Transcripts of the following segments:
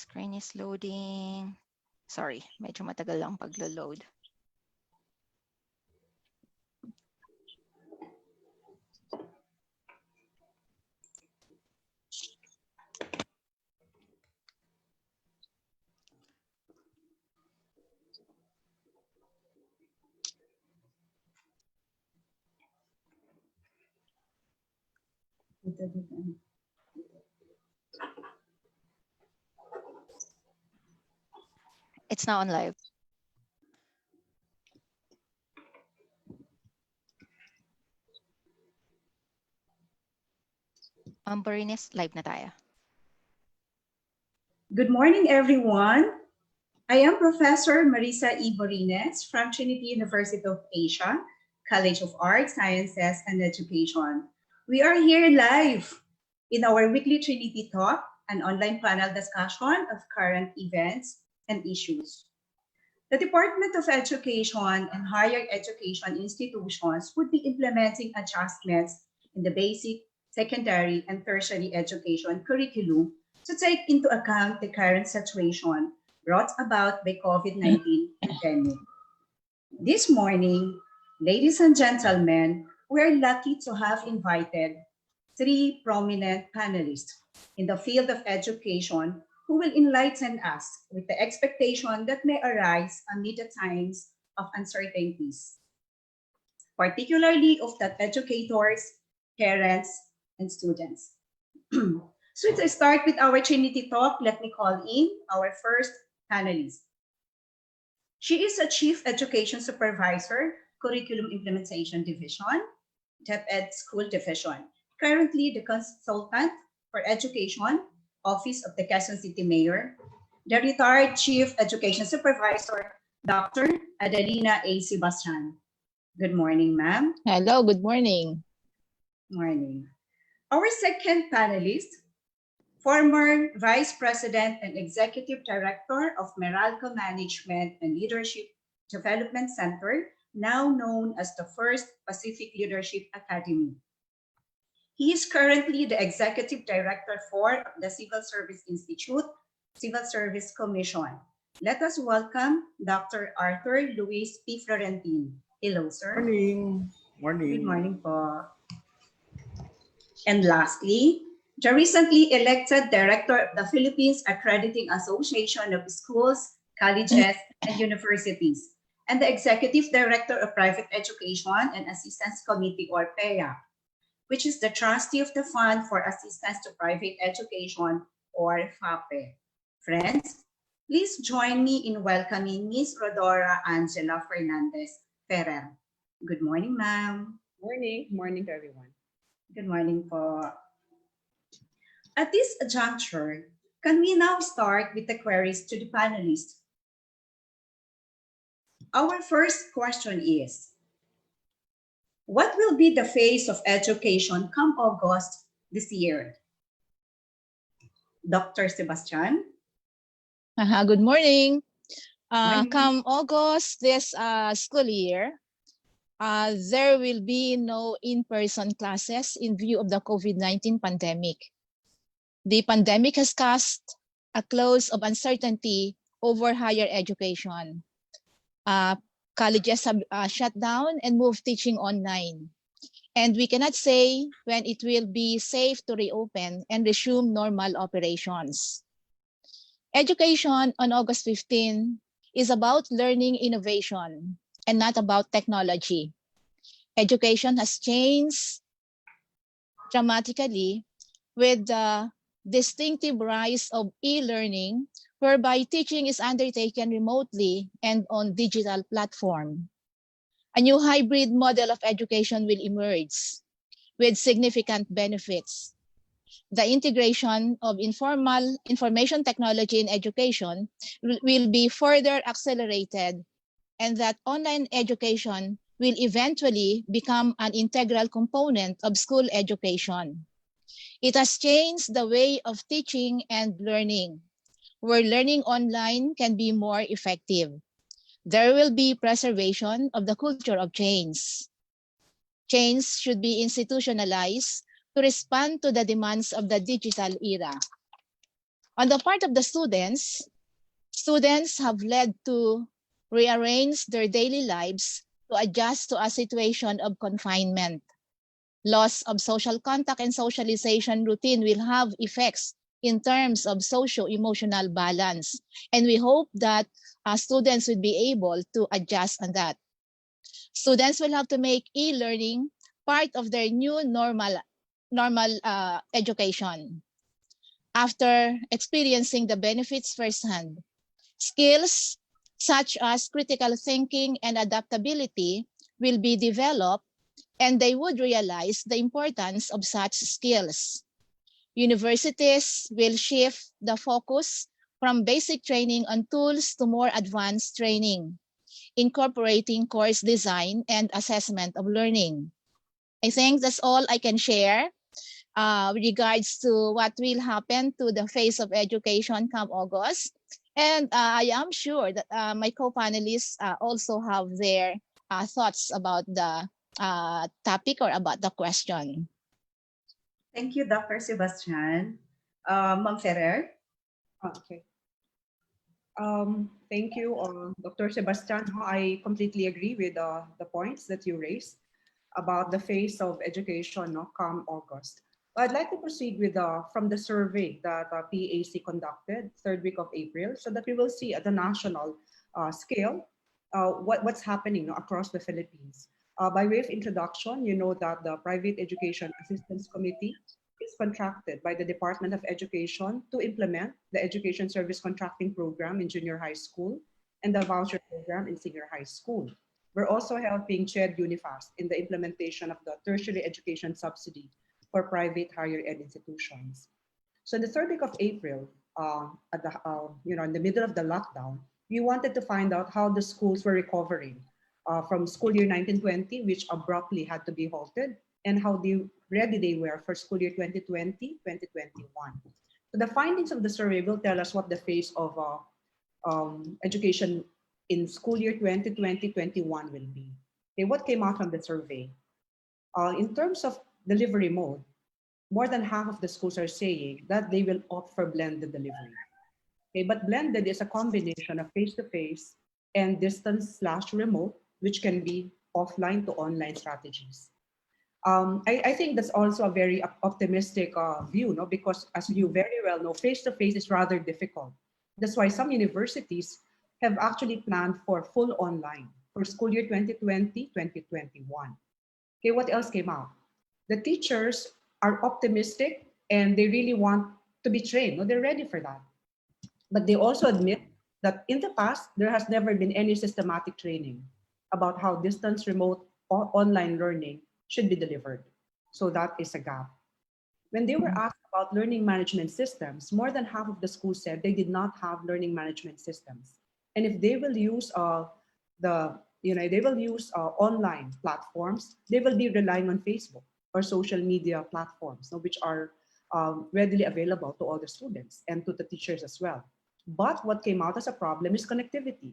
Screen is loading. Sorry, medyo matagal lang paglo-load. It's now on live. Berenice, live na tayo. Good morning, everyone. I am Professor Marisa E. Borines from Trinity University of Asia, College of Arts, Sciences, and Education. We are here live in our weekly Trinity Talk, an online panel discussion of current events and issues. The Department of Education and higher education institutions would be implementing adjustments in the basic, secondary, and tertiary education curriculum to take into account the current situation brought about by COVID-19 pandemic. This morning, ladies and gentlemen, we're lucky to have invited three prominent panelists in the field of education who will enlighten us with the expectation that may arise amid the times of uncertainties, particularly of the educators, parents, and students. So to start with our Trinity Talk, let me call in our first panelist. She is a Chief Education Supervisor, Curriculum Implementation Division, Ep1 School Division, currently the Consultant for Education, Office of the Quezon City Mayor, the retired Chief Education Supervisor, Dr. Adelina A. Sebastian. Good morning, ma'am. Hello, good morning. Morning. Our second panelist, former Vice President and Executive Director of Meralco Management and Leadership Development Center, now known as the First Pacific Leadership Academy. He is currently the Executive Director for the Civil Service Institute, Civil Service Commission. Let us welcome Dr. Arthur Luis P. Florentin. Hello, sir. Morning. Morning. Good morning po. And lastly, the recently elected Director of the Philippines Accrediting Association of Schools, Colleges, and Universities, and the Executive Director of Private Education and Assistance Committee, or PEA, which is the trustee of the Fund for Assistance to Private Education, or FAPE. Friends, please join me in welcoming Ms. Rodora Angela Fernandez Ferrer. Good morning, ma'am. Morning. Morning to everyone. Good morning po. At this juncture, can we now start with the queries to the panelists? Our first question is, what will be the face of education come August this year? Dr. Sebastian? Good morning. Morning. Come August this school year, there will be no in-person classes in view of the COVID-19 pandemic. The pandemic has cast a cloud of uncertainty over higher education. Colleges have shut down and moved teaching online. And we cannot say when it will be safe to reopen and resume normal operations. Education on August 15 is about learning innovation and not about technology. Education has changed dramatically with the distinctive rise of e-learning, whereby teaching is undertaken remotely and on digital platform. A new hybrid model of education will emerge with significant benefits. The integration of informal information technology in education will be further accelerated, and that online education will eventually become an integral component of school education. It has changed the way of teaching and learning, where learning online can be more effective. There will be preservation of the culture of change. Change should be institutionalized to respond to the demands of the digital era. On the part of the students have led to rearrange their daily lives to adjust to a situation of confinement. Loss of social contact and socialization routine will have effects in terms of socio-emotional balance. And we hope that students will be able to adjust on that. Students will have to make e-learning part of their new normal education after experiencing the benefits firsthand. Skills such as critical thinking and adaptability will be developed, and they would realize the importance of such skills. Universities will shift the focus from basic training on tools to more advanced training, incorporating course design and assessment of learning. I think that's all I can share with regards to what will happen to the face of education come August. And I am sure that my co-panelists also have their thoughts about the topic or about the question. Thank you, Dr. Sebastian. Ma'am Ferrer? Okay. Thank you, Dr. Sebastian. I completely agree with the points that you raised about the face of education come August. I'd like to proceed with from the survey that PAC conducted third week of April, so that we will see at the national scale what's happening across the Philippines. By way of introduction, you know that the Private Education Assistance Committee is contracted by the Department of Education to implement the Education Service Contracting Program in junior high school and the voucher program in senior high school. We're also helping CHED Unifast in the implementation of the tertiary education subsidy for private higher ed institutions. So in the third week of April, at the in the middle of the lockdown, we wanted to find out how the schools were recovering from school year 1920, which abruptly had to be halted, and how ready they were for school year 2020-2021. So the findings of the survey will tell us what the face of education in school year 2020-21 will be. Okay, what came out from the survey? In terms of delivery mode, more than half of the schools are saying that they will opt for blended delivery. Okay, but blended is a combination of face-to-face and distance/remote, which can be offline to online strategies. I think that's also a very optimistic view, no? Because as you very well know, face-to-face is rather difficult. That's why some universities have actually planned for full online for school year 2020-2021. Okay, what else came out? The teachers are optimistic and they really want to be trained. No, they're ready for that. But they also admit that in the past, there has never been any systematic training about how distance, remote, or online learning should be delivered. So that is a gap. When they were asked about learning management systems, more than half of the schools said they did not have learning management systems. And if they will use online platforms, they will be relying on Facebook or social media platforms, which are readily available to all the students and to the teachers as well. But what came out as a problem is connectivity.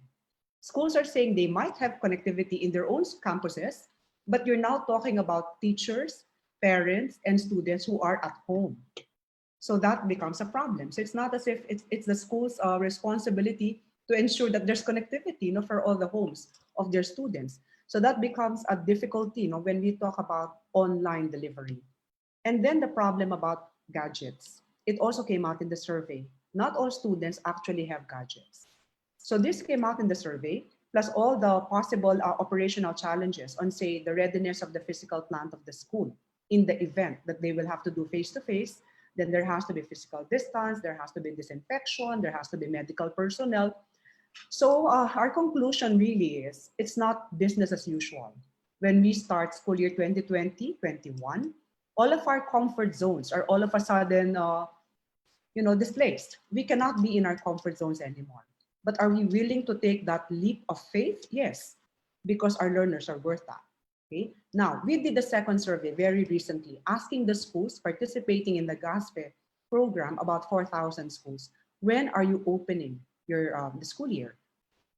Schools are saying they might have connectivity in their own campuses, but you're now talking about teachers, parents, and students who are at home. So that becomes a problem. So it's not as if it's the school's responsibility to ensure that there's connectivity, for all the homes of their students. So that becomes a difficulty, when we talk about online delivery. And then the problem about gadgets. It also came out in the survey. Not all students actually have gadgets. So this came out in the survey, plus all the possible operational challenges on, say, the readiness of the physical plant of the school in the event that they will have to do face-to-face. Then there has to be physical distance, there has to be disinfection, there has to be medical personnel. So our conclusion really is it's not business as usual. When we start school year 2020-21, all of our comfort zones are all of a sudden displaced. We cannot be in our comfort zones anymore. But are we willing to take that leap of faith? Yes, because our learners are worth that. Okay. Now, we did the second survey very recently, asking the schools participating in the GASPE program, about 4,000 schools, when are you opening your the school year?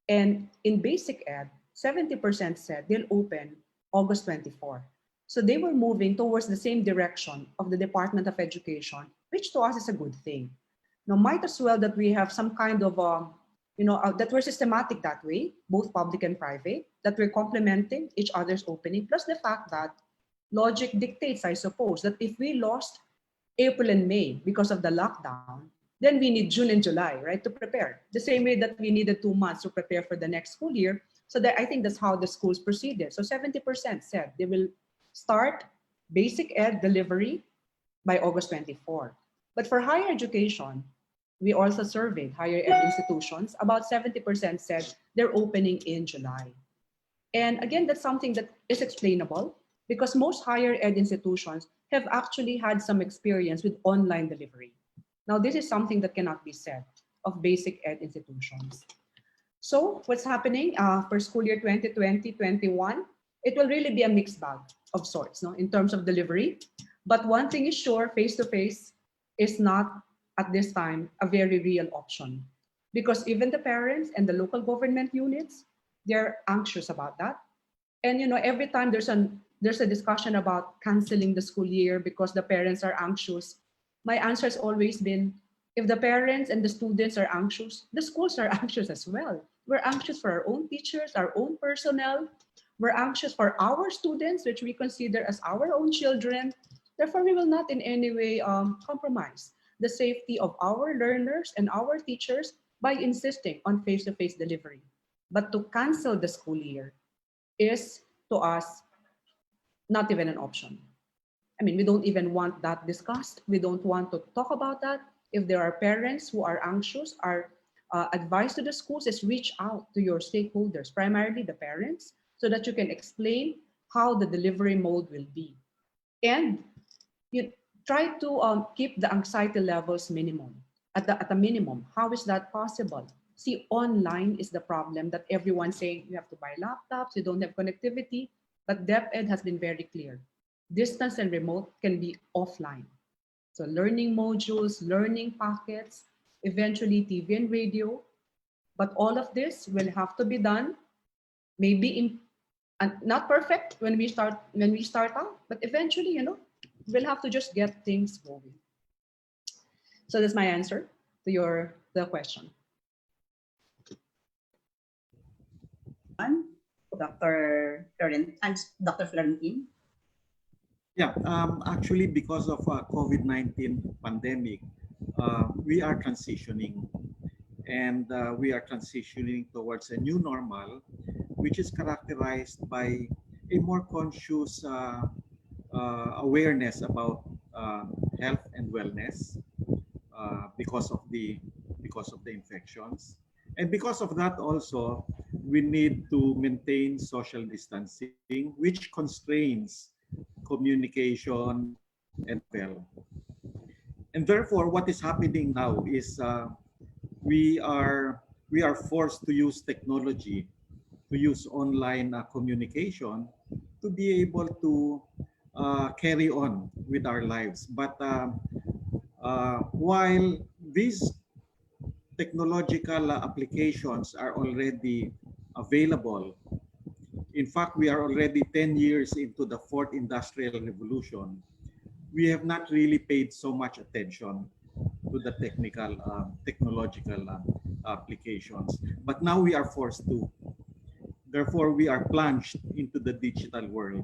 And in basic ed, 70% said they'll open August 24. So they were moving towards the same direction of the Department of Education, which to us is a good thing. Now, might as well that we have some kind of, that we're systematic that way, both public and private, that we're complementing each other's opening, plus the fact that logic dictates, I suppose, that if we lost April and May because of the lockdown, then we need June and July, right, to prepare. The same way that we needed 2 months to prepare for the next school year. So that I think that's how the schools proceeded. So 70% said they will start basic ed delivery by August 24. But for higher education, we also surveyed higher ed institutions. About 70% said they're opening in July. And again, that's something that is explainable because most higher ed institutions have actually had some experience with online delivery. Now, this is something that cannot be said of basic ed institutions. So what's happening for school year 2020-21? It will really be a mixed bag of sorts, no, in terms of delivery. But one thing is sure, face-to-face is not at this time a very real option because even the parents and the local government units, they're anxious about that. And every time there's a discussion about canceling the school year because the parents are anxious, my answer has always been, if the parents and the students are anxious, the schools are anxious as well. We're anxious for our own teachers, our own personnel. We're anxious for our students, which we consider as our own children. Therefore, we will not in any way compromise the safety of our learners and our teachers by insisting on face-to-face delivery. But to cancel the school year is, to us, not even an option. I mean, we don't even want that discussed. We don't want to talk about that. If there are parents who are anxious, our advice to the schools is reach out to your stakeholders, primarily the parents, so that you can explain how the delivery mode will be. And you try to keep the anxiety levels minimum, at a minimum. How is that possible? See, online is the problem that everyone's saying you have to buy laptops, you don't have connectivity, but DepEd has been very clear. Distance and remote can be offline. So learning modules, learning packets, eventually TV and radio. But all of this will have to be done, maybe not perfect when we start out, but eventually, we'll have to just get things moving. So that's my answer to the question. Dr. Florentine. Yeah, actually, because of COVID-19 pandemic, we are transitioning, and we are transitioning towards a new normal, which is characterized by a more conscious awareness about health and wellness because of the infections, and because of that also, we need to maintain social distancing, which constrains communication and travel. And therefore, what is happening now is we are we are forced to use technology, to use online communication to be able to carry on with our lives. But while these technological applications are already available, in fact, we are already 10 years into the fourth industrial revolution. We have not really paid so much attention to the technological applications. But now we are forced to. Therefore, we are plunged into the digital world.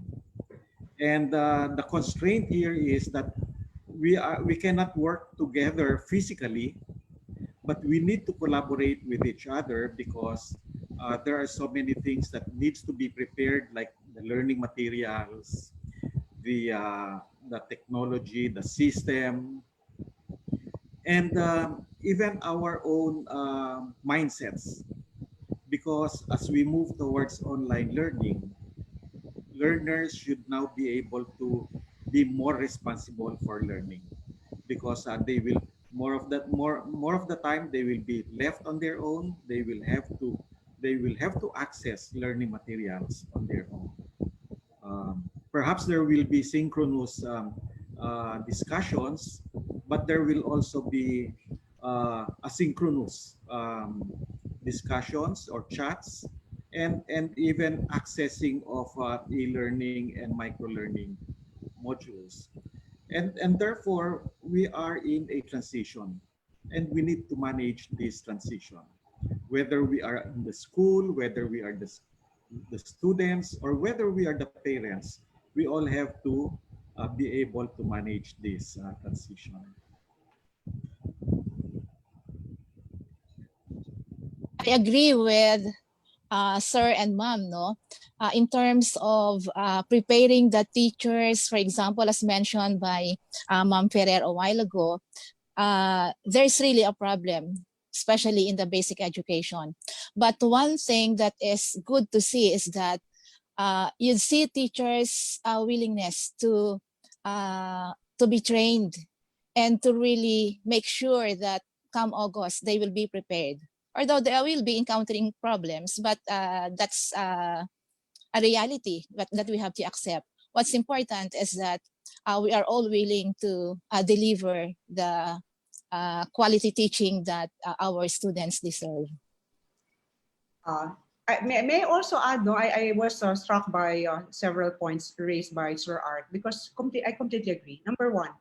And the constraint here is that we cannot work together physically, but we need to collaborate with each other because there are so many things that needs to be prepared, like the learning materials, the technology, the system, and even our own mindsets. Because as we move towards online learning, learners should now be able to be more responsible for learning, because they will more of the time they will be left on their own. They will have to access learning materials on their own. Perhaps there will be synchronous discussions, but there will also be asynchronous discussions or chats, and even accessing of e-learning and micro-learning modules. And therefore, we are in a transition. and we need to manage this transition. Whether we are in the school, whether we are the students, or whether we are the parents, we all have to be able to manage this transition. I agree with sir and ma'am, no? In terms of preparing the teachers, for example, as mentioned by Ma'am Ferrer a while ago, there's really a problem, especially in the basic education. But one thing that is good to see is that you see teachers' willingness to be trained and to really make sure that come August they will be prepared. Although they will be encountering problems, but that's a reality that we have to accept. What's important is that we are all willing to deliver the quality teaching that our students deserve. May I also add, no, I was struck by several points raised by Sir Art because I completely agree. Number one,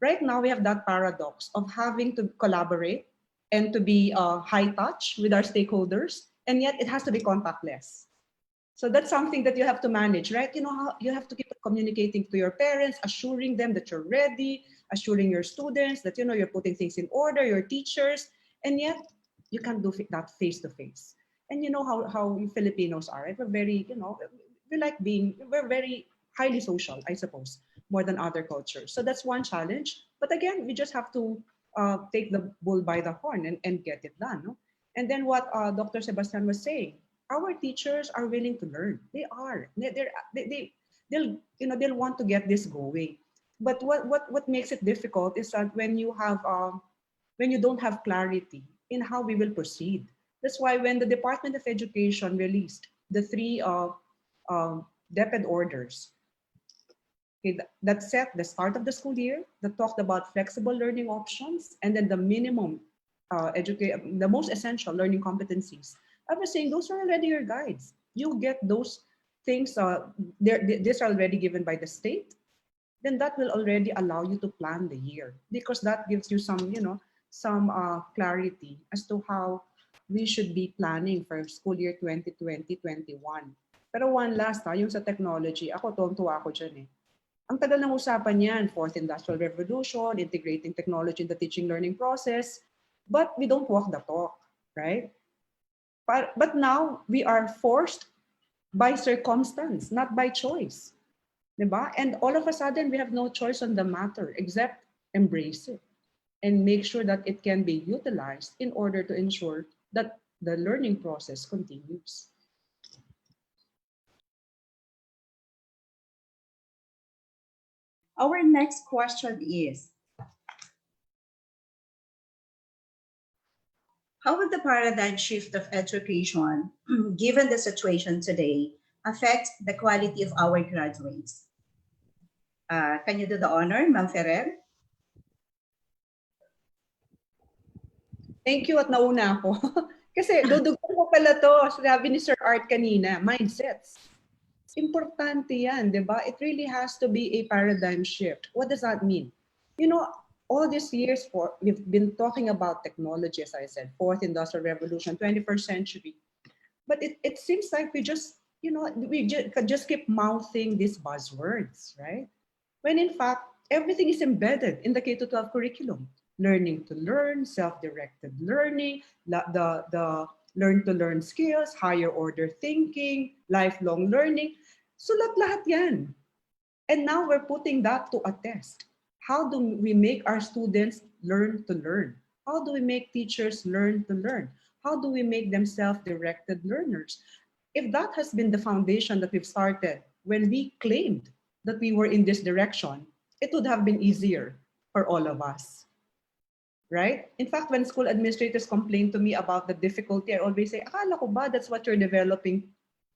right now we have that paradox of having to collaborate and to be high touch with our stakeholders, and yet it has to be contactless. So that's something that you have to manage, right? You know how you have to keep communicating to your parents, assuring them that you're ready, assuring your students that you're putting things in order, your teachers, and yet you can't do that face to face. And you know how we Filipinos are, right? We're very, we're very highly social, I suppose, more than other cultures. So that's one challenge. But again, we just have to take the bull by the horn and get it done. No? And then what Dr. Sebastian was saying, our teachers are willing to learn. They are. They'll want to get this going. But what makes it difficult is that when you don't have clarity in how we will proceed. That's why when the Department of Education released the three DepEd orders, okay, that set the start of the school year, that talked about flexible learning options, and then the minimum the most essential learning competencies. I was saying those are already your guides. You get those things, these are already given by the state, then that will already allow you to plan the year because that gives you some clarity as to how we should be planning for school year 2020-21. Pero one last, yung sa technology, ako tuwang-tuwa ako dyan eh. Ang tagal ng usapan yan, fourth industrial revolution, integrating technology in the teaching learning process, but we don't walk the talk, right? But now we are forced by circumstance, not by choice. Diba? And all of a sudden, we have no choice on the matter except embrace it and make sure that it can be utilized in order to ensure that the learning process continues. Our next question is, how will the paradigm shift of education, given the situation today, affect the quality of our graduates? Can you do the honor, Ma'am Ferrer? Thank you at nauna ako. Kasi dudugtong ko pala to, sabi ni Sir Art kanina, mindsets. Importante yan, di ba? It really has to be a paradigm shift. What does that mean? You know, all these years, we've been talking about technology, as I said, fourth industrial revolution, 21st century. But it seems like we just keep mouthing these buzzwords, right? When in fact, everything is embedded in the K-12 curriculum. Learning to learn, self-directed learning, the learn-to-learn skills, higher order thinking, lifelong learning. So lahat yan. And now we're putting that to a test. How do we make our students learn to learn? How do we make teachers learn to learn? How do we make them self-directed learners? If that has been the foundation that we've started when we claimed that we were in this direction, it would have been easier for all of us. Right? In fact, when school administrators complain to me about the difficulty, I always say, akala ko ba that's what you're developing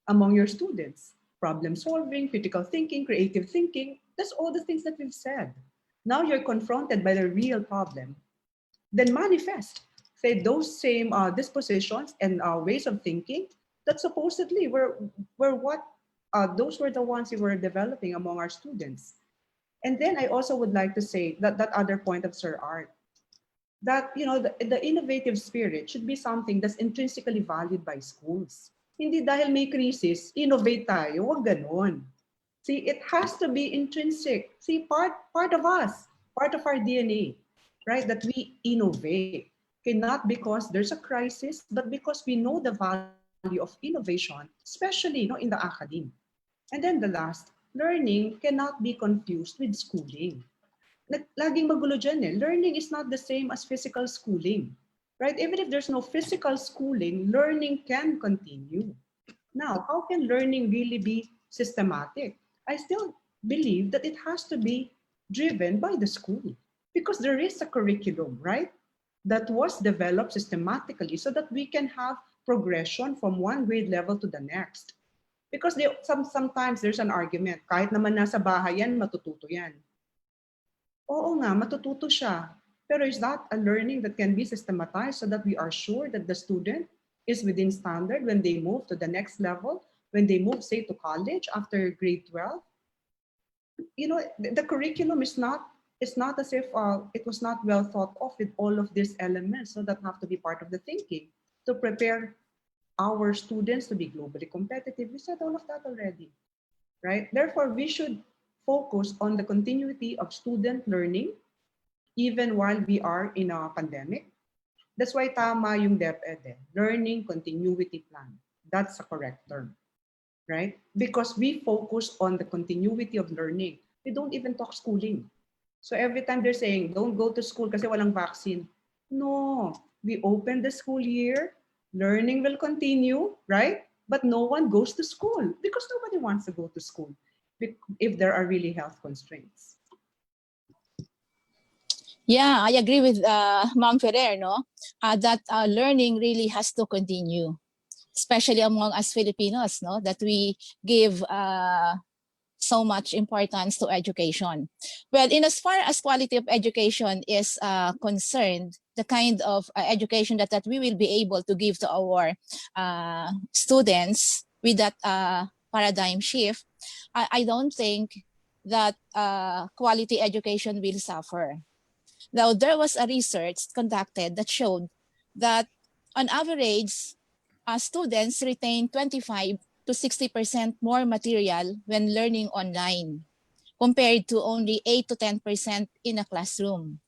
among your students? Problem solving, critical thinking, creative thinking, that's all the things that we've said. Now you're confronted by the real problem. Then manifest, say those same dispositions and ways of thinking that supposedly were what those were the ones we were developing among our students. And then I also would like to say that other point of Sir Art, that the innovative spirit should be something that's intrinsically valued by schools. Hindi dahil may crisis, innovate tayo, wag ganon. See, it has to be intrinsic. See, part of us, part of our DNA, right? That we innovate. Okay, not because there's a crisis, but because we know the value of innovation, especially in the academe. And then the last, learning cannot be confused with schooling. Laging magulo dyan eh. Learning is not the same as physical schooling. Right? Even if there's no physical schooling, learning can continue. Now, how can learning really be systematic? I still believe that it has to be driven by the school because there is a curriculum, right? That was developed systematically so that we can have progression from one grade level to the next. Because sometimes there's an argument, kahit naman nasa bahay yan, matututo yan. Oo nga, matututo siya. Pero is that a learning that can be systematized so that we are sure that the student is within standard when they move to the next level, when they move, say, to college after grade 12? The curriculum is not as if it was not well thought of with all of these elements, so that have to be part of the thinking to prepare our students to be globally competitive. We said all of that already, right? Therefore, we should focus on the continuity of student learning even while we are in a pandemic. That's why tama yung DepEd, Learning Continuity Plan. That's a correct term, right? Because we focus on the continuity of learning. We don't even talk schooling. So every time they're saying, don't go to school kasi walang vaccine. No, we open the school year, learning will continue, right? But no one goes to school because nobody wants to go to school if there are really health constraints. Yeah, I agree with Ma'am Ferrer, no? That learning really has to continue, especially among us Filipinos, no? That we give so much importance to education. Well, in as far as quality of education is concerned, the kind of education that we will be able to give to our students with that paradigm shift, I don't think that quality education will suffer. Now, there was a research conducted that showed that on average, students retain 25 to 60% more material when learning online compared to only 8 to 10% in a classroom.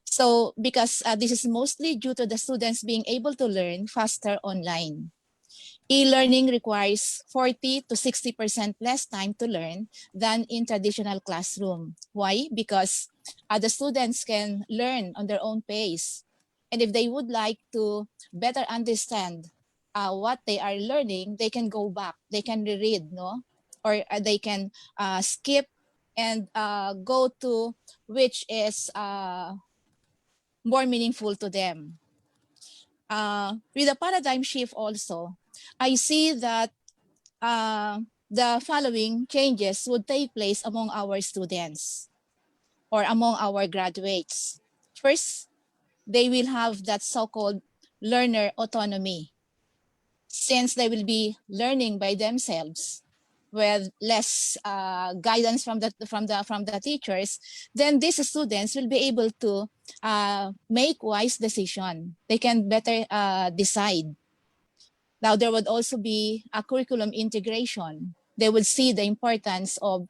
So because this is mostly due to the students being able to learn faster online. E-learning requires 40 to 60% less time to learn than in traditional classroom. Why? Because the students can learn on their own pace. And if they would like to better understand what they are learning, they can go back, they can reread, no? Or they can skip and go to which is more meaningful to them. With the paradigm shift also, I see that the following changes would take place among our students or among our graduates. First, they will have that so-called learner autonomy, since they will be learning by themselves with less guidance from the teachers. Then these students will be able to make wise decision. They can better decide. Now, there would also be a curriculum integration. They would see the importance of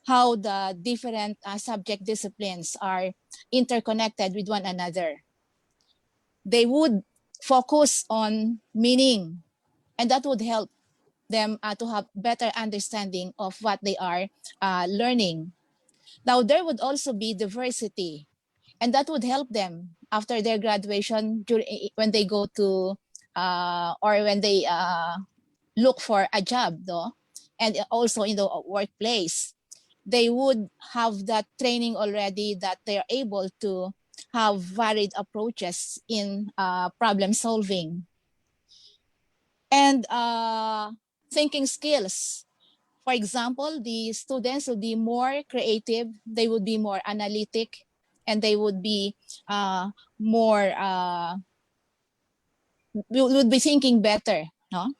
how the different subject disciplines are interconnected with one another. They would focus on meaning, and that would help them to have better understanding of what they are learning. Now, there would also be diversity, and that would help them after their graduation when they go to or when they look for a job, no? And also in the workplace. They would have that training already that they're able to have varied approaches in problem solving. And thinking skills. For example, the students would be more creative, they would be more analytic, and they would be more, would be thinking better, no?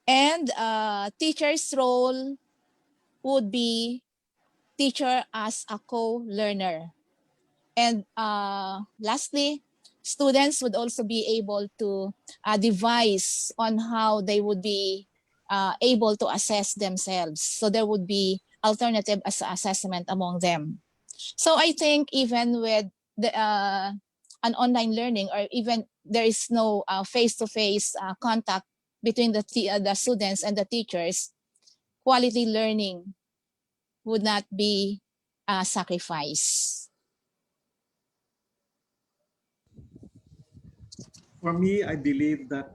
And teacher's role would be teacher as a co-learner. And lastly, students would also be able to devise on how they would be able to assess themselves. So there would be alternative assessment among them. So I think even with the an online learning, or even there is no face-to-face contact between the students and the teachers, quality learning would not be sacrificed. For me, I believe that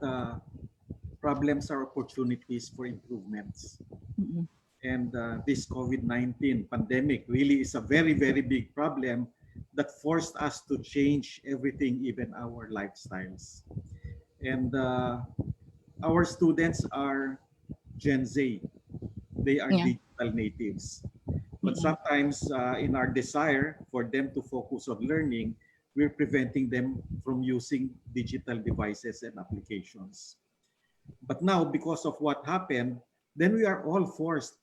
problems are opportunities for improvements. Mm-mm. And this COVID-19 pandemic really is a very, very big problem that forced us to change everything, even our lifestyles. And our students are Gen Z. They are Yeah. digital natives. But Mm-mm. sometimes, in our desire for them to focus on learning, we're preventing them from using digital devices and applications. But now, because of what happened, then we are all forced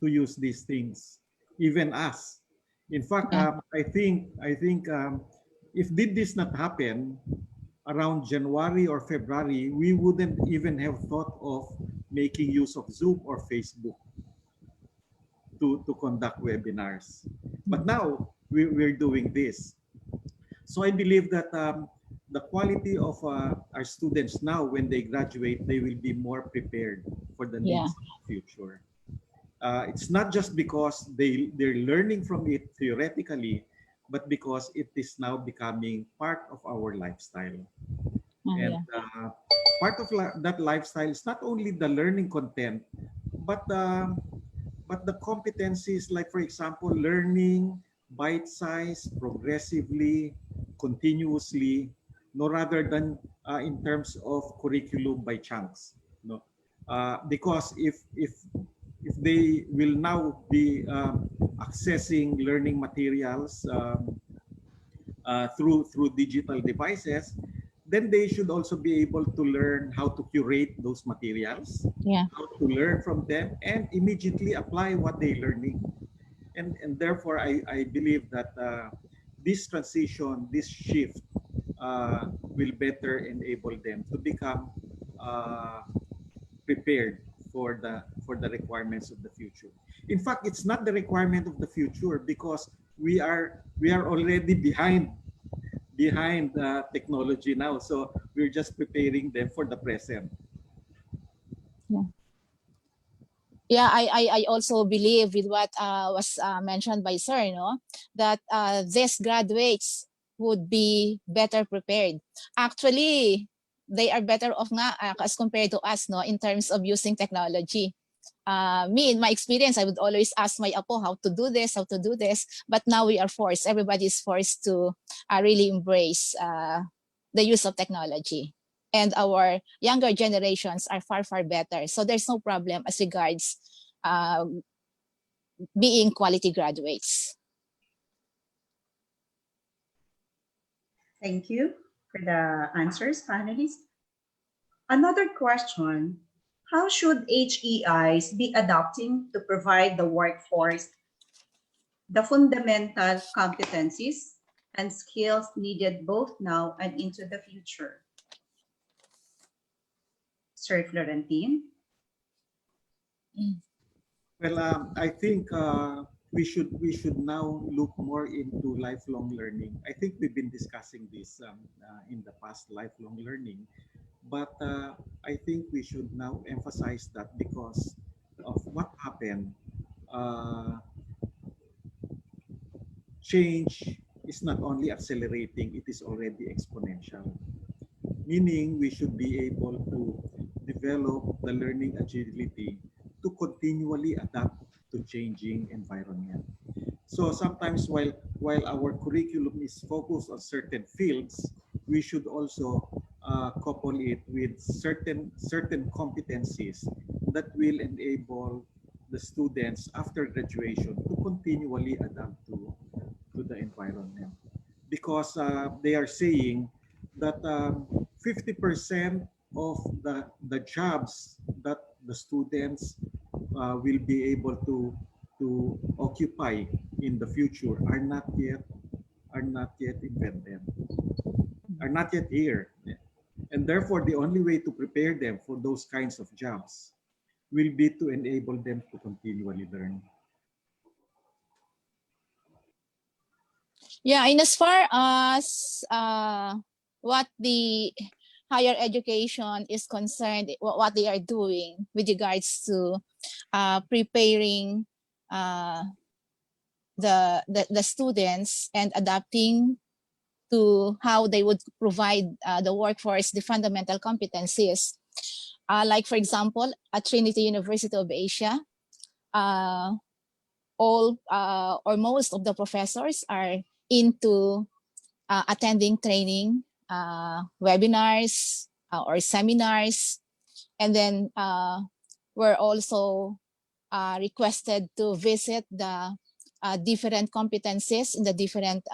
to use these things, even us. In fact, Yeah. I think if did this not happen around January or February, we wouldn't even have thought of making use of Zoom or Facebook to conduct webinars. But now we're doing this. So I believe that the quality of our students now, when they graduate, they will be more prepared for the Yeah. needs of the future. It's not just because they're learning from it theoretically, but because it is now becoming part of our lifestyle. And Yeah. part of that lifestyle is not only the learning content, but the competencies, like for example, learning bite size, progressively, continuously, no, rather than in terms of curriculum by chunks. No, because if they will now be accessing learning materials through digital devices, then they should also be able to learn how to curate those materials, Yeah. how to learn from them, and immediately apply what they're learning. And therefore, I believe that this transition, this shift, will better enable them to become uh, prepared for the requirements of the future. In fact, it's not the requirement of the future, because we are already behind technology now. So we're just preparing them for the present. Yeah. Yeah, I also believe with what was mentioned by Sir, no, that these graduates would be better prepared. Actually, they are better off nga as compared to us, no, in terms of using technology. Me, in my experience, I would always ask my apo how to do this, how to do this. But now we are forced. Everybody is forced to really embrace the use of technology. And our younger generations are far, far better. So there's no problem as regards uh, being quality graduates. Thank you for the answers, panelists. Another question: how should HEIs be adapting to provide the workforce the fundamental competencies and skills needed both now and into the future? Sir Florentine? Well, I think we should now look more into lifelong learning. I think we've been discussing this in the past, lifelong learning, but I think we should now emphasize that because of what happened. Uh, Change is not only accelerating; it is already exponential. Meaning, we should be able to develop the learning agility to continually adapt to changing environment. So sometimes, while our curriculum is focused on certain fields, we should also couple it with certain competencies that will enable the students after graduation to continually adapt to the environment, because they are saying that 50% of the jobs that the students will be able to occupy in the future are not yet invented, are not yet here. And therefore, the only way to prepare them for those kinds of jobs will be to enable them to continually learn. Yeah, and as far as what the higher education is concerned, what they are doing with regards to preparing the students and adapting to how they would provide the workforce the fundamental competencies. Like, for example, at Trinity University of Asia, all or most of the professors are into attending training, webinars, or seminars. And then we're also requested to visit the different competencies in the different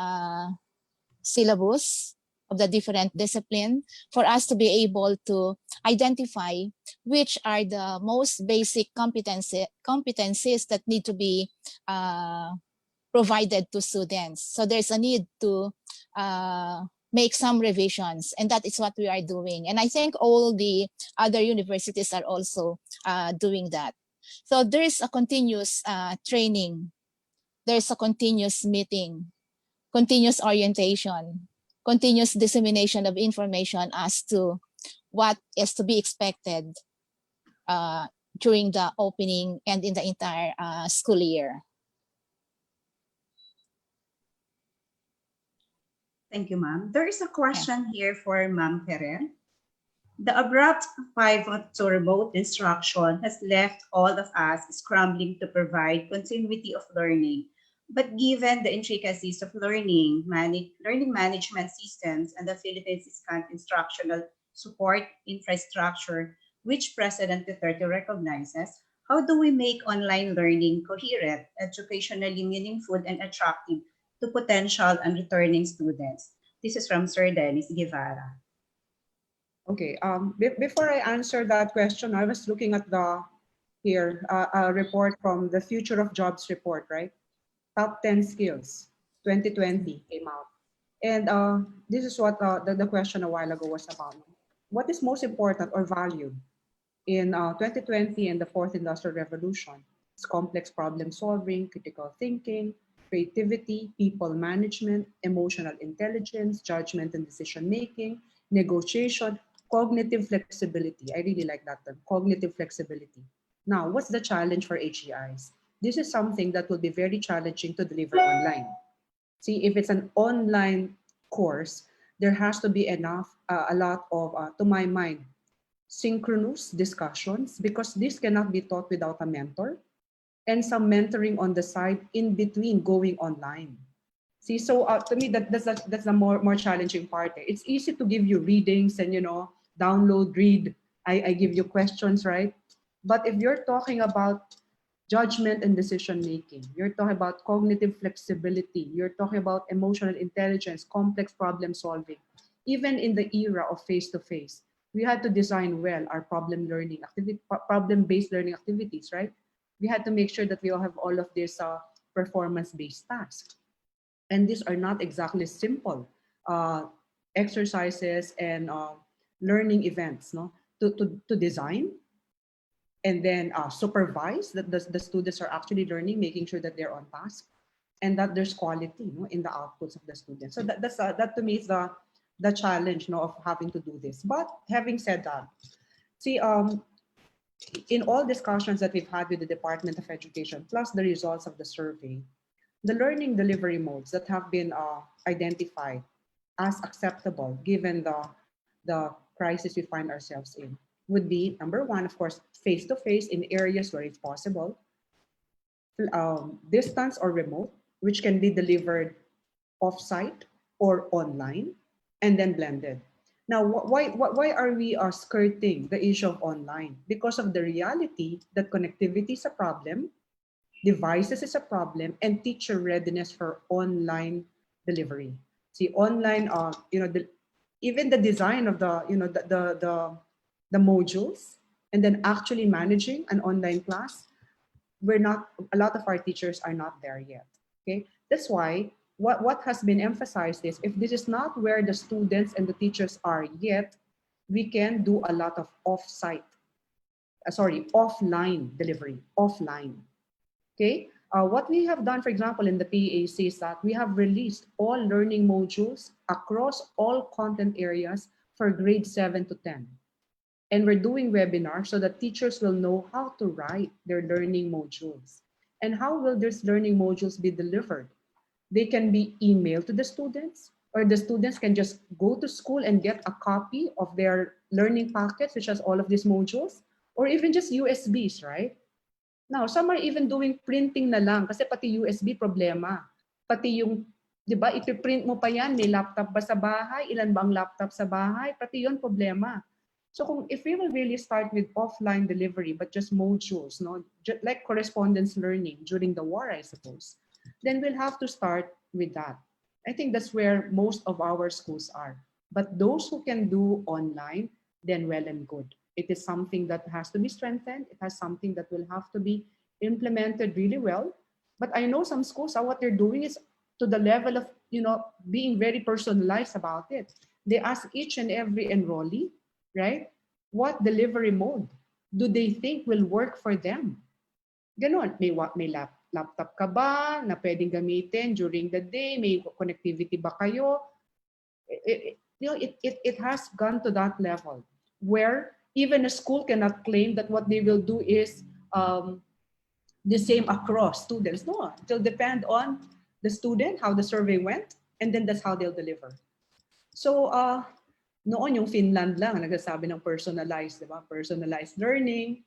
syllabus of the different discipline for us to be able to identify which are the most basic competencies that need to be provided to students. So there's a need to make some revisions, and that is what we are doing. And I think all the other universities are also doing that. So there's a continuous training, there's a continuous meeting, continuous orientation, continuous dissemination of information as to what is to be expected during the opening and in the entire school year. Thank you, ma'am. There is a question here for Ma'am Pere. The abrupt pivot to remote instruction has left all of us scrambling to provide continuity of learning. But given the intricacies of learning management systems and the Philippines' scant instructional support infrastructure, which President Duterte recognizes, how do we make online learning coherent, educationally meaningful, and attractive to potential and returning students? This is from Sir Dennis Guevara. Okay. Before I answer that question, I was looking at the here a report from the Future of Jobs report, right? Top 10 skills, 2020 came out, and this is what the question a while ago was about. What is most important or valued in 2020 and the fourth industrial revolution? It's complex problem solving, critical thinking, creativity, people management, emotional intelligence, judgment and decision making, negotiation, cognitive flexibility. I really like that term, cognitive flexibility. Now, what's the challenge for HEIs? This is something that will be very challenging to deliver online. See, if it's an online course, there has to be a lot of, to my mind, synchronous discussions, because this cannot be taught without a mentor, and some mentoring on the side in between going online. See, so to me, that's the more challenging part. It's easy to give you readings and, download, read. I give you questions, right? But if you're talking about judgment and decision making, you're talking about cognitive flexibility, you're talking about emotional intelligence, complex problem solving, even in the era of face-to-face, we had to design well our problem-based learning activities, right? We had to make sure that we all have all of these performance-based tasks. And these are not exactly simple exercises and learning events, no, to design and then supervise that the students are actually learning, making sure that they're on task, and that there's quality, in the outputs of the students. So that to me is the challenge, of having to do this. But having said that, see, in all discussions that we've had with the Department of Education, plus the results of the survey, the learning delivery modes that have been identified as acceptable given the crisis we find ourselves in would be, number one, of course, face-to-face in areas where it's possible, distance or remote, which can be delivered off-site or online, and then blended. Now, why are we skirting the issue of online? Because of the reality that connectivity is a problem, devices is a problem, and teacher readiness for online delivery. See, online, even the design of the modules, and then actually managing an online class, a lot of our teachers are not there yet. Okay, that's why what has been emphasized is if this is not where the students and the teachers are yet, we can do a lot of offline delivery, offline. Okay. What we have done, for example, in the PAC is that we have released all learning modules across all content areas for grade 7 to 10. And we're doing webinars so that teachers will know how to write their learning modules. And how will these learning modules be delivered? They can be emailed to the students, or the students can just go to school and get a copy of their learning packets, which has all of these modules, or even just USBs, right? Now, some are even doing printing na lang kasi pati USB problema. Pati yung, di ba, ipiprint mo pa yan, may laptop ba sa bahay? Ilan ba ang laptop sa bahay? Pati yon problema. So if we will really start with offline delivery, but just modules, no, like correspondence learning during the war, I suppose, then we'll have to start with that. I think that's where most of our schools are. But those who can do online, then well and good. It is something that has to be strengthened. It has something that will have to be implemented really well. But I know some schools, what they're doing is to the level of, being very personalized about it. They ask each and every enrollee, right? What delivery mode do they think will work for them? Ganon, may laptop ka ba na pwedeng gamitin during the day? May connectivity ba kayo? It has gone to that level where even a school cannot claim that what they will do is the same across students. No, it will depend on the student, how the survey went, and then that's how they'll deliver. So, noon yung Finland lang nagsasabi ng personalized, di ba? Personalized learning.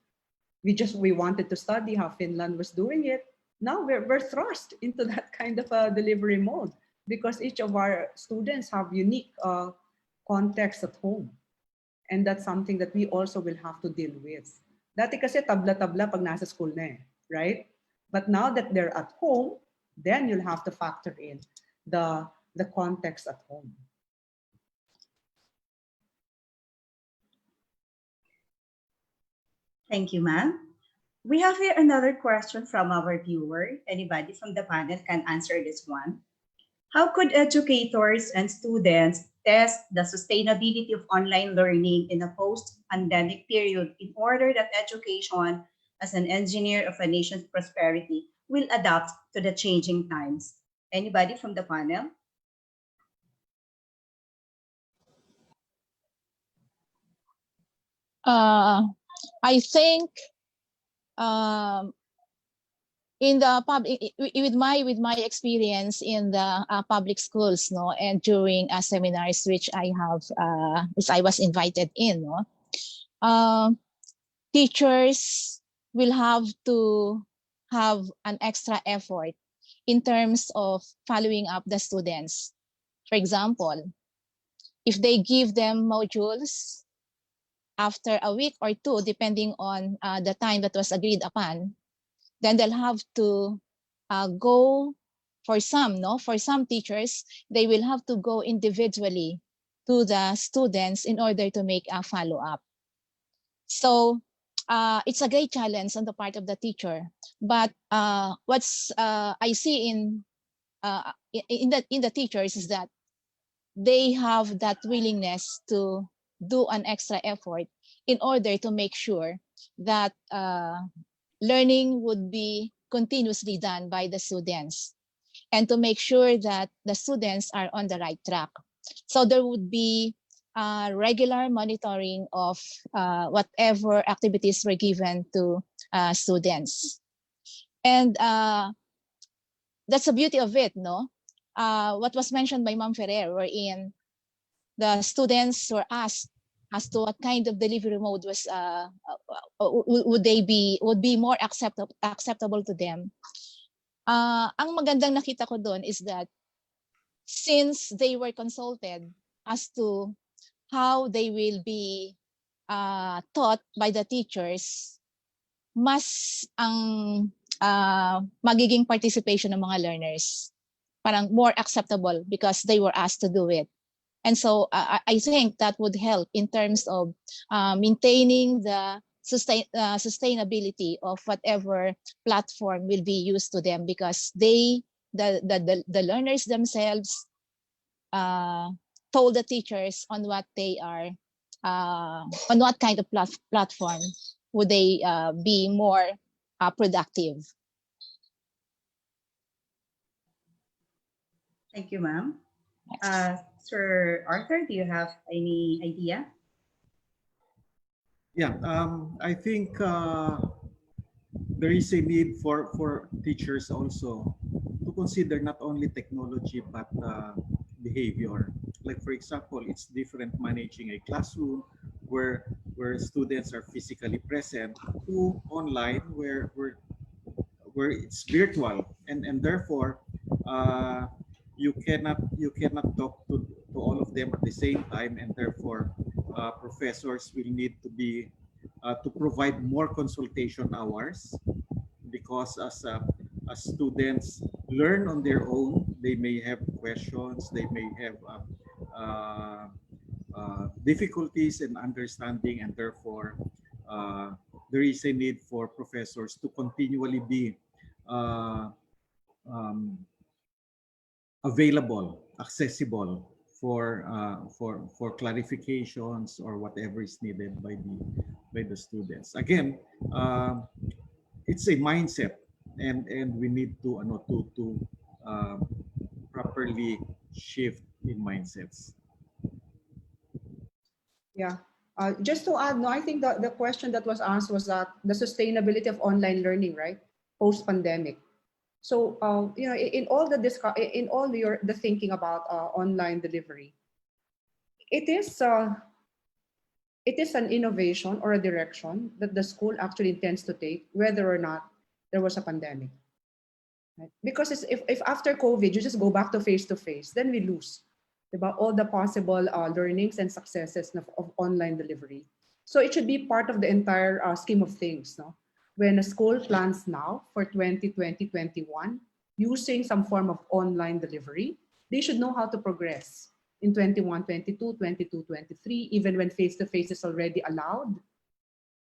We wanted to study how Finland was doing it. Now we're thrust into that kind of a delivery mode because each of our students have unique context at home. And that's something that we also will have to deal with. Dati kasi tabla-tabla pag nasa school na right? But now that they're at home, then you'll have to factor in the context at home. Thank you, ma'am. We have here another question from our viewer. Anybody from the panel can answer this one. How could educators and students test the sustainability of online learning in a post-pandemic period in order that education, as an engineer of a nation's prosperity, will adapt to the changing times? Anybody from the panel? I think in the public, with my experience in the public schools, no, and during seminars which I was invited in, no, teachers will have to have an extra effort in terms of following up the students. For example, if they give them modules after a week or two, depending on the time that was agreed upon, then they'll have to go for some teachers, they will have to go individually to the students in order to make a follow-up. So it's a great challenge on the part of the teacher. But what's I see in the teachers is that they have that willingness to do an extra effort in order to make sure that learning would be continuously done by the students and to make sure that the students are on the right track. So there would be regular monitoring of whatever activities were given to students. And that's the beauty of it, no? What was mentioned by Ma'am Ferrer, wherein the students were asked as to what kind of delivery mode was would be more acceptable to them. Ang magandang nakita ko doon is that since they were consulted as to how they will be taught by the teachers, mas ang magiging participation ng mga learners parang more acceptable because they were asked to do it. And so I think that would help in terms of maintaining the sustainability of whatever platform will be used to them, because they the learners themselves told the teachers on what they are, on what kind of platform would they be more productive. Thank you, ma'am. Yes. Sir Arthur, do you have any idea? Yeah, I think there is a need for teachers also to consider not only technology but behavior. Like for example, it's different managing a classroom where students are physically present to online where it's virtual and therefore uh, you cannot talk to all of them at the same time, and therefore professors will need to be to provide more consultation hours because as students learn on their own, they may have questions, they may have uh, difficulties in understanding, and therefore uh, there is a need for professors to continually be uh, um, available, accessible for clarifications or whatever is needed by the students. Again, it's a mindset, and we need to um, properly shift in mindsets. Yeah. Just to add, no, I think the question that was asked was that the sustainability of online learning, right? Post-pandemic. So, in all in all the thinking about online delivery, it is uh, it is an innovation or a direction that the school actually intends to take, whether or not there was a pandemic. Right? Because if after COVID you just go back to face, then we lose about all the possible learnings and successes of online delivery. So it should be part of the entire scheme of things. No? When a school plans now for 2020-21 using some form of online delivery, they should know how to progress in 21-22, 22-23, even when face-to-face is already allowed.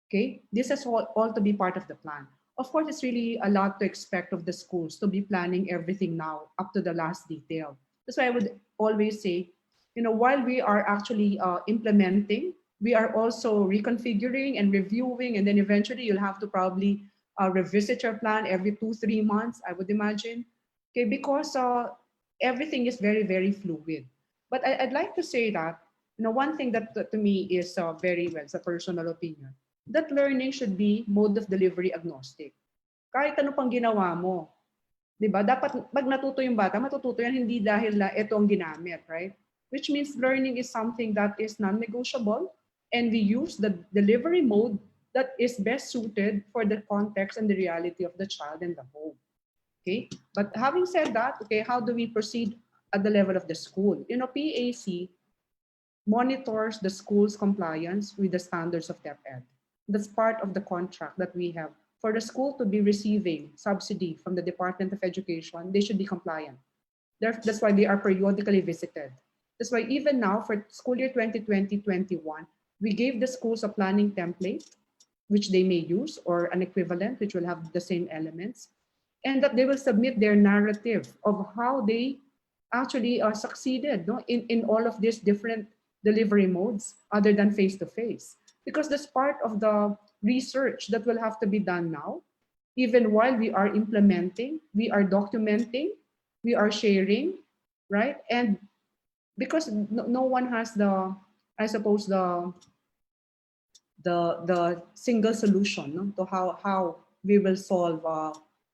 Okay, this is all to be part of the plan. Of course, it's really a lot to expect of the schools to be planning everything now up to the last detail. That's why I would always say, while we are actually implementing, we are also reconfiguring and reviewing, and then eventually you'll have to probably revisit your plan every 2-3 months, I would imagine. Okay, because everything is very, very fluid. But I'd like to say that, one thing that to me is very well, it's a personal opinion, that learning should be mode of delivery agnostic. Kahit ano pang ginawa mo, 'di ba? Dapat pag natuto yung bata, matututo yan hindi dahil na ito ang ginamit, right? Which means learning is something that is non-negotiable, and we use the delivery mode that is best suited for the context and the reality of the child and the home. Okay? But having said that, okay, how do we proceed at the level of the school? PAC monitors the school's compliance with the standards of DepEd. That's part of the contract that we have. For the school to be receiving subsidy from the Department of Education, they should be compliant. That's why they are periodically visited. That's why even now for school year 2020-21, we gave the schools a planning template, which they may use, or an equivalent, which will have the same elements, and that they will submit their narrative of how they actually succeeded, no, in all of these different delivery modes other than face-to-face. Because that's part of the research that will have to be done now. Even while we are implementing, we are documenting, we are sharing, right? And because no one has the, I suppose, the single solution, no, to how we will solve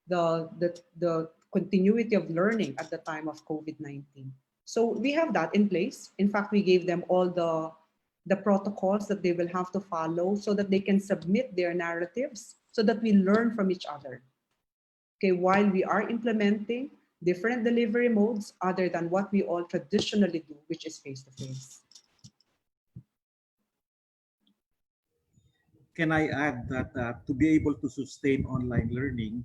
the continuity of learning at the time of COVID-19. So we have that in place. In fact, we gave them all the protocols that they will have to follow so that they can submit their narratives so that we learn from each other. Okay, while we are implementing different delivery modes other than what we all traditionally do, which is face-to-face. Can I add that to be able to sustain online learning,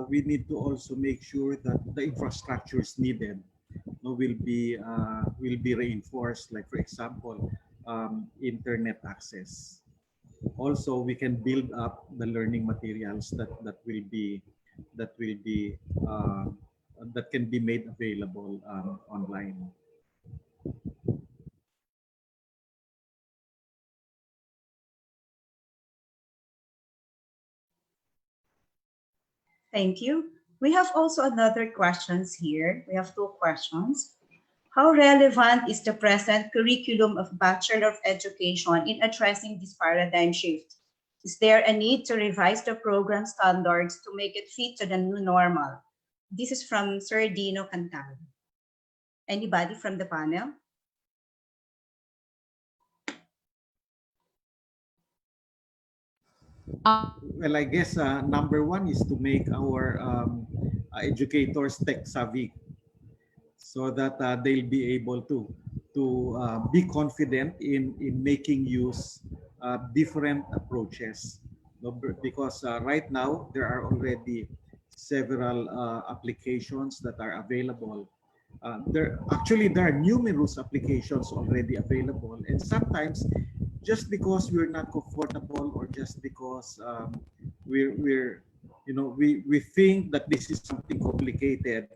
we need to also make sure that the infrastructures needed will be reinforced. Like for example, internet access. Also, we can build up the learning materials that will be uh, that can be made available online. Thank you. We have also another questions here. We have two questions. How relevant is the present curriculum of Bachelor of Education in addressing this paradigm shift? Is there a need to revise the program standards to make it fit to the new normal? This is from Sir Dino Cantal. Anybody from the panel? Well, I guess number one is to make our educators tech savvy, so that they'll be able to be confident in making use different approaches. No, because right now there are already several applications that are available. There are numerous applications already available, and sometimes just because we're not comfortable, or just because we're we think that this is something complicated,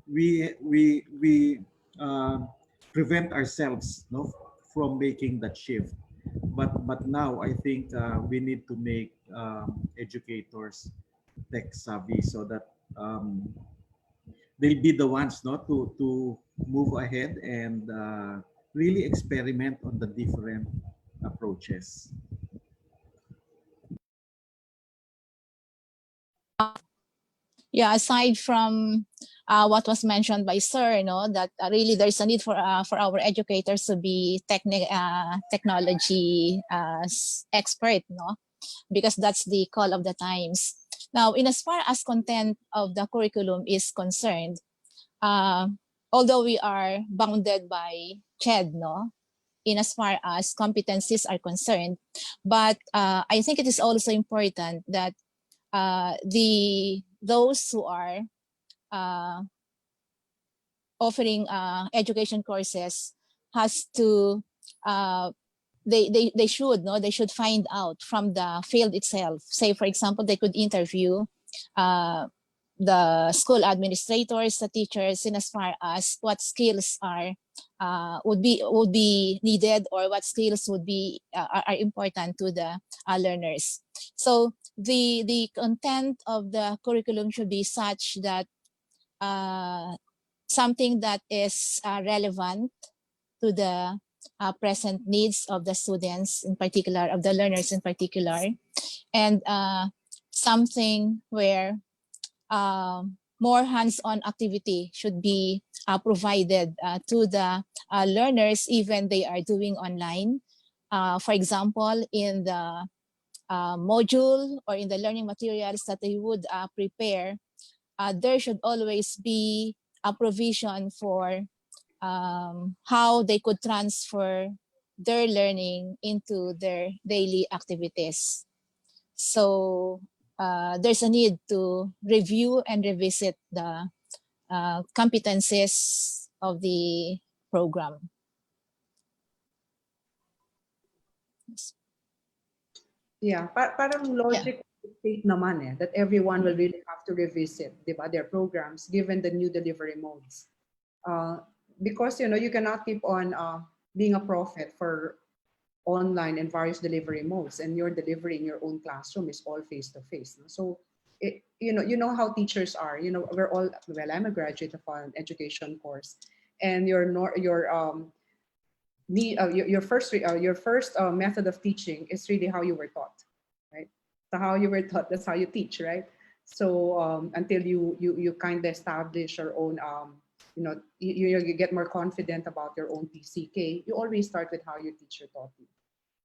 we prevent ourselves, no, from making that shift. But now I think we need to make educators tech savvy, so that they'll be the ones, no, to move ahead and really experiment on the different approaches. Yeah, aside from what was mentioned by Sir, that really there's a need for our educators to be technology expert, because that's the call of the times. Now, in as far as content of the curriculum is concerned, although we are bounded by CHED, in as far as competencies are concerned, but I think it is also important that those who are offering education courses has to they should they should find out from the field itself. Say, for example, they could interview the school administrators, the teachers, in as far as what skills are would be needed, or what skills would be are important to the learners. So the content of the curriculum should be such that something that is relevant to the present needs of the students in particular, of the learners in particular, and something where more hands-on activity should be provided to the learners, even they are doing online. For example, in the module or in the learning materials that they would prepare, there should always be a provision for how they could transfer their learning into their daily activities. So there's a need to review and revisit the competencies of the program. Yeah, parang logic state naman that everyone will really have to revisit, di ba, their programs given the new delivery modes. Because you cannot keep on being a prophet for online and various delivery modes, and your delivery in your own classroom is all face to face. So you know how teachers are. We're all, well, I'm a graduate of an education course, and your first method of teaching is really how you were taught, right? So how you were taught, that's how you teach, right? So until you kind of establish your own, you get more confident about your own PCK, you always start with how your teacher taught you.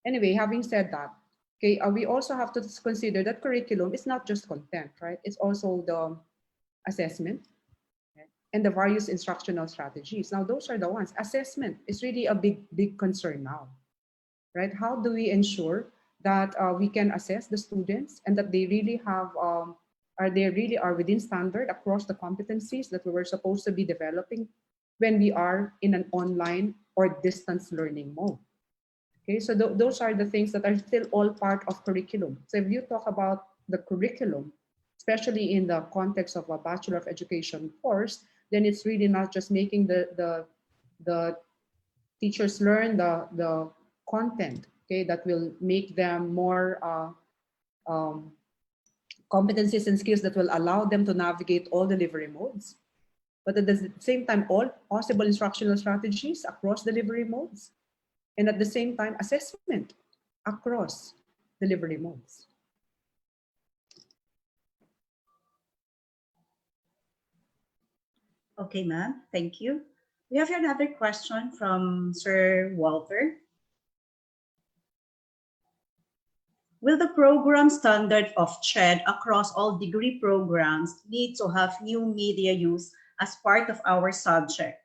Anyway, having said that, okay, we also have to consider that curriculum is not just content, right? It's also the assessment, right? And the various instructional strategies. Now, those are the ones. Assessment is really a big concern now, right? How do we ensure that we can assess the students and that they really are within standard across the competencies that we were supposed to be developing when we are in an online or distance learning mode? Okay, so those are the things that are still all part of curriculum. So if you talk about the curriculum, especially in the context of a Bachelor of Education course, then it's really not just making the teachers learn the content, okay, that will make them more competencies and skills that will allow them to navigate all delivery modes, but at the same time, all possible instructional strategies across delivery modes, and at the same time, assessment across delivery modes. Okay, ma'am. Thank you. We have another question from Sir Walter. Will the program standard of CHED across all degree programs need to have new media use as part of our subject?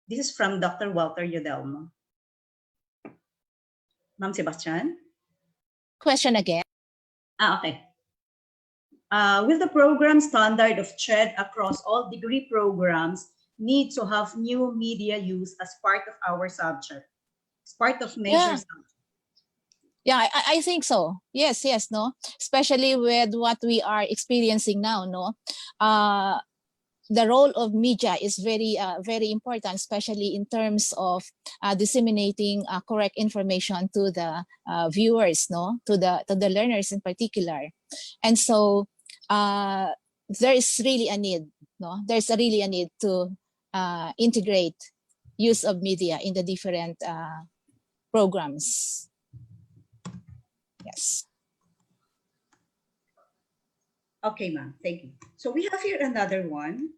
This is from Dr. Walter Yudelmo. Ma'am Sebastian? Question again. Okay. Will the program standard of CHED across all degree programs need to have new media use as part of our subject? As part of major Yeah. subject? Yeah, I think so. Yes, no. Especially with what we are experiencing now, no. The role of media is very important, especially in terms of disseminating correct information to the viewers, no, to the learners in particular, and so there is really a need, no. There's really a need to integrate use of media in the different programs. Yes. Okay, ma'am. Thank you. So we have here another one.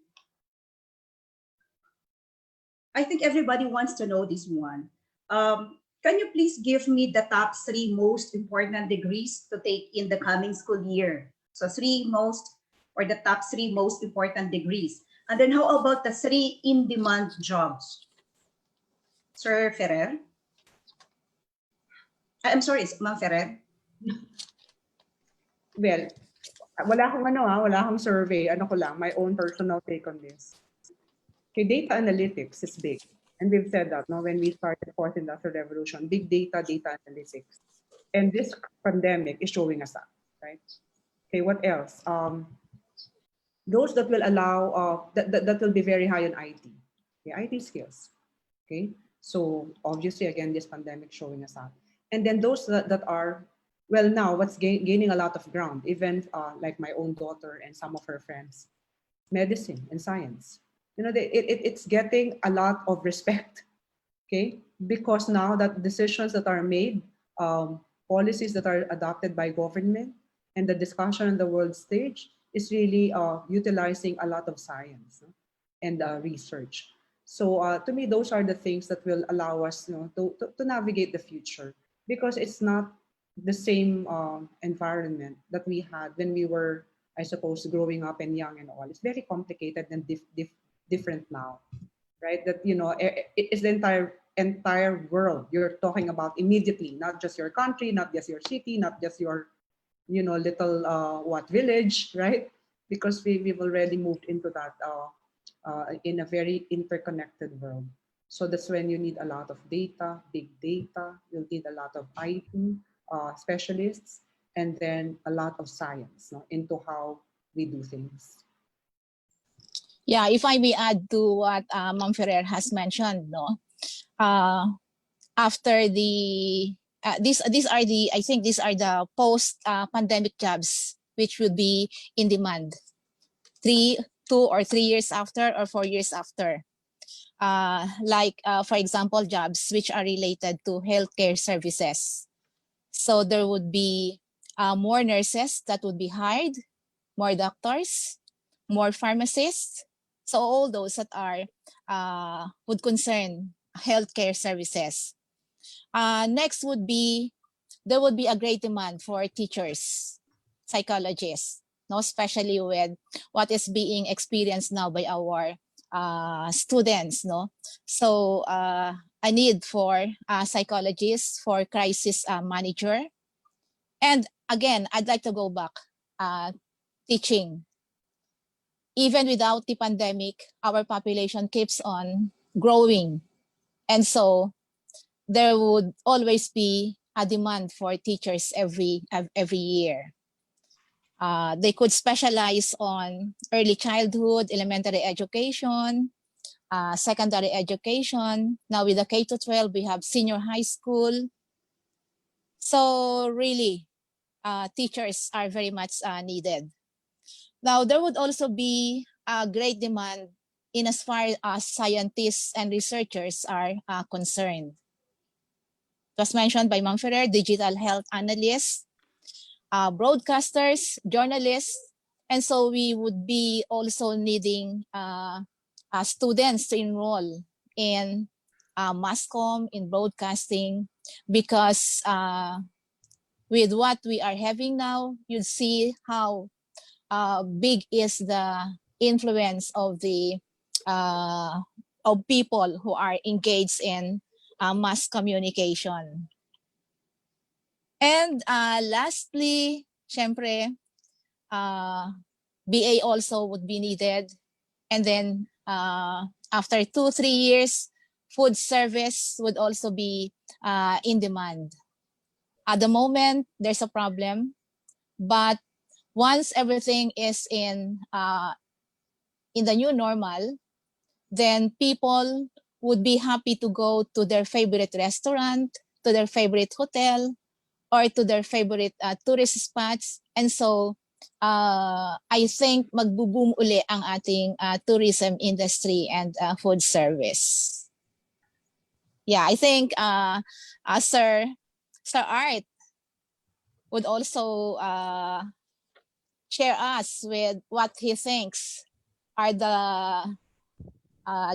I think everybody wants to know this one. Can you please give me the top 3 most important degrees to take in the coming school year? So the top 3 most important degrees. And then how about the 3 in-demand jobs? Sir Ferrer? I'm sorry, Ma'am Ferrer. Well, wala akong survey. Ano ko lang, my own personal take on this. Okay, data analytics is big. And we've said that, no, when we started fourth industrial revolution, big data analytics. And this pandemic is showing us that, right? Okay, what else? Those that will allow, that will be very high in IT. Okay, IT skills. Okay, so obviously, again, this pandemic showing us that. And then those that are, well, now what's gaining a lot of ground, even like my own daughter and some of her friends, medicine and science. You know, it's getting a lot of respect, okay? Because now that decisions that are made, policies that are adopted by government, and the discussion on the world stage is really utilizing a lot of science, no? And research. So to me, those are the things that will allow us, you know, to navigate the future, because it's not the same environment that we had when we were, I suppose, growing up and young and all. It's very complicated and different now, right? That, you know, it's the entire world you're talking about immediately, not just your country, not just your city, not just your, you know, little village, right? Because we've already moved into that in a very interconnected world. So that's when you need a lot of data, big data. You'll need a lot of IT specialists, and then a lot of science, no, into how we do things. Yeah, if I may add to what Ma'am Ferrer has mentioned, no, after the these are the, I think these are the post pandemic jobs which would be in demand 2 or 3 years after or 4 years after. Like for example, jobs which are related to healthcare services. So there would be more nurses that would be hired, more doctors, more pharmacists. So all those that are would concern healthcare services. Next would be, there would be a great demand for teachers, psychologists, no, especially with what is being experienced now by our students, no. So a need for psychologists, for crisis manager. And again, I'd like to go back, teaching. Even without the pandemic, our population keeps on growing. And so there would always be a demand for teachers every year. They could specialize on early childhood, elementary education, secondary education. Now with the K to 12, we have senior high school. So really, teachers are very much needed. Now, there would also be a great demand in as far as scientists and researchers are concerned. It was mentioned by Ma'am Ferrer, digital health analysts, broadcasters, journalists, and so we would be also needing students to enroll in mass comm, in broadcasting, because with what we are having now, you'd see how big is the influence of the of people who are engaged in mass communication. And lastly, syempre, BA also would be needed. And then after 2-3 years, food service would also be in demand. At the moment, there's a problem, but once everything is in the new normal, then people would be happy to go to their favorite restaurant, to their favorite hotel, or to their favorite tourist spots. And so I think magbo-boom uli ang ating tourism industry and food service. Yeah, I think Sir Art would also share us with what he thinks are the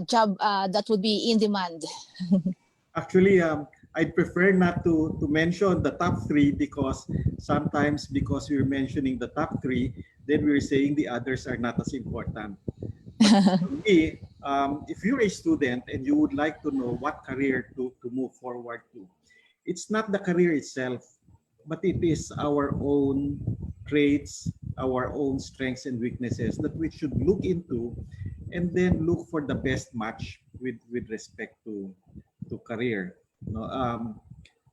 job that would be in demand. Actually, I'd prefer not to mention the top three, because sometimes because we're mentioning the top three, then we're saying the others are not as important. But for me, if you're a student and you would like to know what career to move forward to, it's not the career itself, but it is our own traits, our own strengths and weaknesses that we should look into, and then look for the best match with respect to career. No,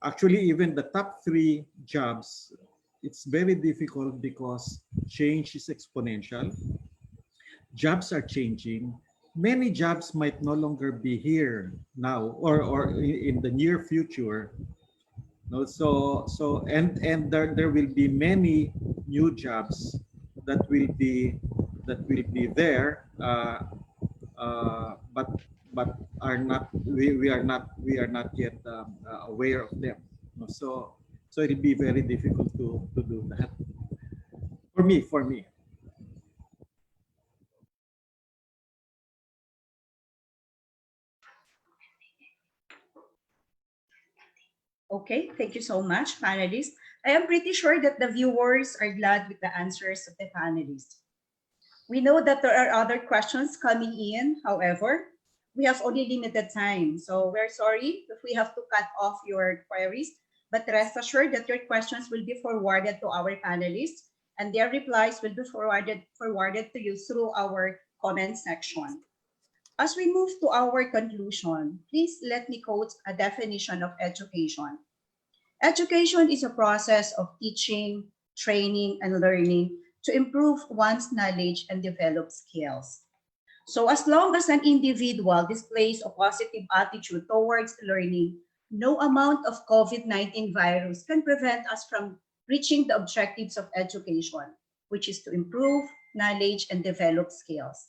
actually, even the top three jobs, it's very difficult because change is exponential. Jobs are changing. Many jobs might no longer be here now, or in the near future. No, and there will be many new jobs that will be there, but are not we are not yet aware of them. No, so it'll be very difficult to do that for me. Okay, thank you so much, panelists. I am pretty sure that the viewers are glad with the answers of the panelists. We know that there are other questions coming in. However, we have only limited time. So we're sorry if we have to cut off your queries, but rest assured that your questions will be forwarded to our panelists, and their replies will be forwarded to you through our comment section. As we move to our conclusion, please let me quote a definition of education. Education is a process of teaching, training, and learning to improve one's knowledge and develop skills. So as long as an individual displays a positive attitude towards learning, no amount of COVID-19 virus can prevent us from reaching the objectives of education, which is to improve knowledge and develop skills.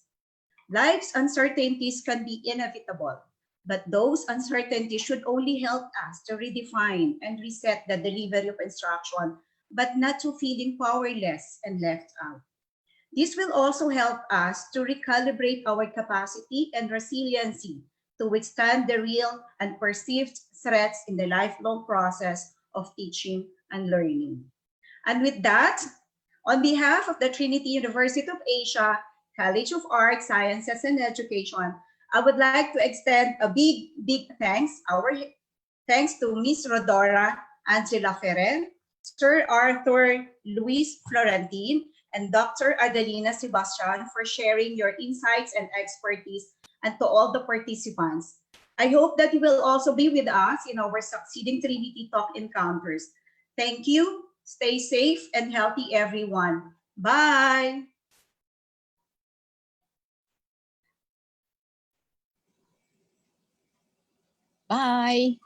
Life's uncertainties can be inevitable, but those uncertainties should only help us to redefine and reset the delivery of instruction, but not to feeling powerless and left out. This will also help us to recalibrate our capacity and resiliency to withstand the real and perceived threats in the lifelong process of teaching and learning. And with that, on behalf of the Trinity University of Asia, College of Arts, Sciences, and Education, I would like to extend a big thanks. Our thanks to Ms. Rodora Angela Ferrer, Sir Arthur Luis Florentin, and Dr. Adelina Sebastian for sharing your insights and expertise, and to all the participants. I hope that you will also be with us in our succeeding Trinity Talk encounters. Thank you. Stay safe and healthy, everyone. Bye. Bye.